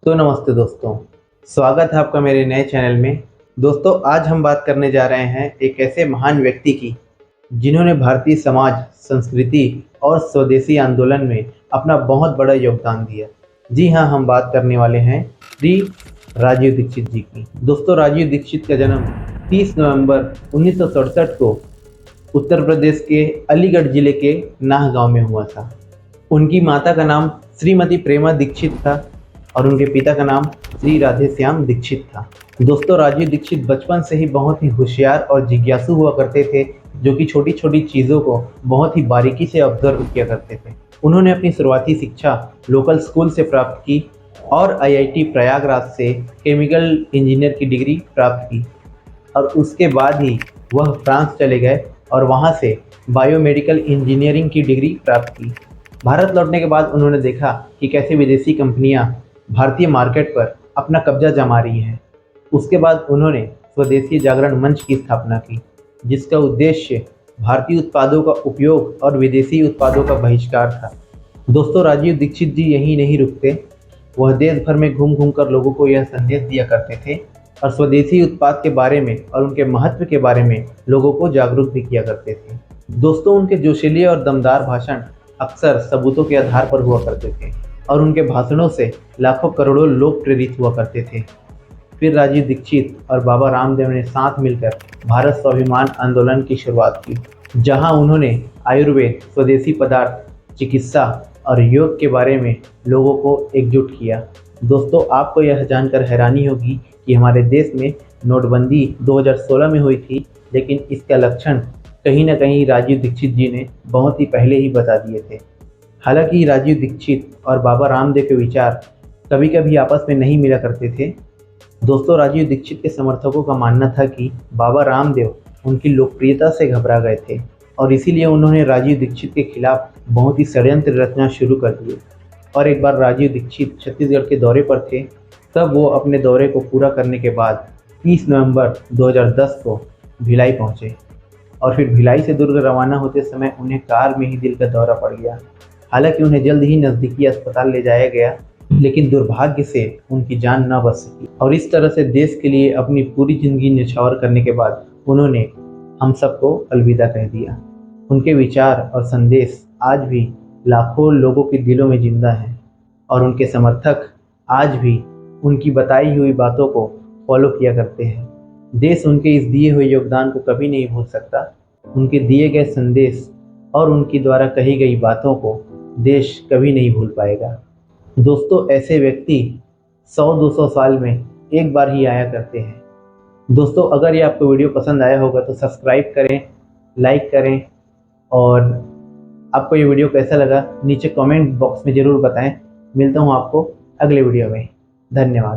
तो नमस्ते दोस्तों, स्वागत है आपका मेरे नए चैनल में। दोस्तों, आज हम बात करने जा रहे हैं एक ऐसे महान व्यक्ति की जिन्होंने भारतीय समाज, संस्कृति और स्वदेशी आंदोलन में अपना बहुत बड़ा योगदान दिया। जी हाँ, हम बात करने वाले हैं श्री राजीव दीक्षित जी की। दोस्तों, राजीव दीक्षित का जन्म 30 नवंबर 1967 को उत्तर प्रदेश के अलीगढ़ जिले के नाह गांव में हुआ था। उनकी माता का नाम श्रीमती प्रेमा दीक्षित था और उनके पिता का नाम श्री राधेश्याम दीक्षित था। दोस्तों, राजीव दीक्षित बचपन से ही बहुत ही होशियार और जिज्ञासु हुआ करते थे, जो कि छोटी छोटी चीज़ों को बहुत ही बारीकी से ऑब्जर्व किया करते थे। उन्होंने अपनी शुरुआती शिक्षा लोकल स्कूल से प्राप्त की और आईआईटी प्रयागराज से केमिकल इंजीनियर की डिग्री प्राप्त की और उसके बाद ही वह फ्रांस चले गए और वहां से बायोमेडिकल इंजीनियरिंग की डिग्री प्राप्त की। भारत लौटने के बाद उन्होंने देखा कि कैसे विदेशी कंपनियां भारतीय मार्केट पर अपना कब्जा जमा रही हैं। उसके बाद उन्होंने स्वदेशी जागरण मंच की स्थापना की, जिसका उद्देश्य भारतीय उत्पादों का उपयोग और विदेशी उत्पादों का बहिष्कार था। दोस्तों, राजीव दीक्षित जी यहीं नहीं रुकते, वह देश भर में घूम घूम कर लोगों को यह संदेश दिया करते थे और स्वदेशी उत्पाद के बारे में और उनके महत्व के बारे में लोगों को जागरूक भी किया करते थे। दोस्तों, उनके जोशीले और दमदार भाषण अक्सर सबूतों के आधार पर हुआ करते थे और उनके भाषणों से लाखों करोड़ों लोग प्रेरित हुआ करते थे। फिर राजीव दीक्षित और बाबा रामदेव ने साथ मिलकर भारत स्वाभिमान आंदोलन की शुरुआत की, जहां उन्होंने आयुर्वेद, स्वदेशी पदार्थ, चिकित्सा और योग के बारे में लोगों को एकजुट किया। दोस्तों, आपको यह जानकर हैरानी होगी कि हमारे देश में नोटबंदी 2016 में हुई थी, लेकिन इसका लक्षण कहीं ना कहीं राजीव दीक्षित जी ने बहुत ही पहले ही बता दिए थे। हालांकि राजीव दीक्षित और बाबा रामदेव के विचार कभी कभी आपस में नहीं मिला करते थे। दोस्तों, राजीव दीक्षित के समर्थकों का मानना था कि बाबा रामदेव उनकी लोकप्रियता से घबरा गए थे और इसीलिए उन्होंने राजीव दीक्षित के खिलाफ बहुत ही षड्यंत्र रचना शुरू कर दिए। और एक बार राजीव दीक्षित छत्तीसगढ़ के दौरे पर थे, तब वो अपने दौरे को पूरा करने के बाद 30 नवंबर 2010 को भिलाई पहुंचे और फिर भिलाई से दुर्ग रवाना होते समय उन्हें कार में ही दिल का दौरा पड़ गया। हालांकि उन्हें जल्द ही नज़दीकी अस्पताल ले जाया गया, लेकिन दुर्भाग्य से उनकी जान न बच सकी और इस तरह से देश के लिए अपनी पूरी जिंदगी न्यौछावर करने के बाद उन्होंने हम सबको अलविदा कह दिया। उनके विचार और संदेश आज भी लाखों लोगों के दिलों में जिंदा हैं और उनके समर्थक आज भी उनकी बताई हुई बातों को फॉलो किया करते हैं। देश उनके इस दिए हुए योगदान को कभी नहीं भूल सकता। उनके दिए गए संदेश और उनकी द्वारा कही गई बातों को देश कभी नहीं भूल पाएगा। दोस्तों, ऐसे व्यक्ति 100-200 साल में एक बार ही आया करते हैं। दोस्तों, अगर ये आपको वीडियो पसंद आया होगा तो सब्सक्राइब करें, लाइक करें और आपको ये वीडियो कैसा लगा नीचे कमेंट बॉक्स में ज़रूर बताएं। मिलता हूँ आपको अगले वीडियो में। धन्यवाद।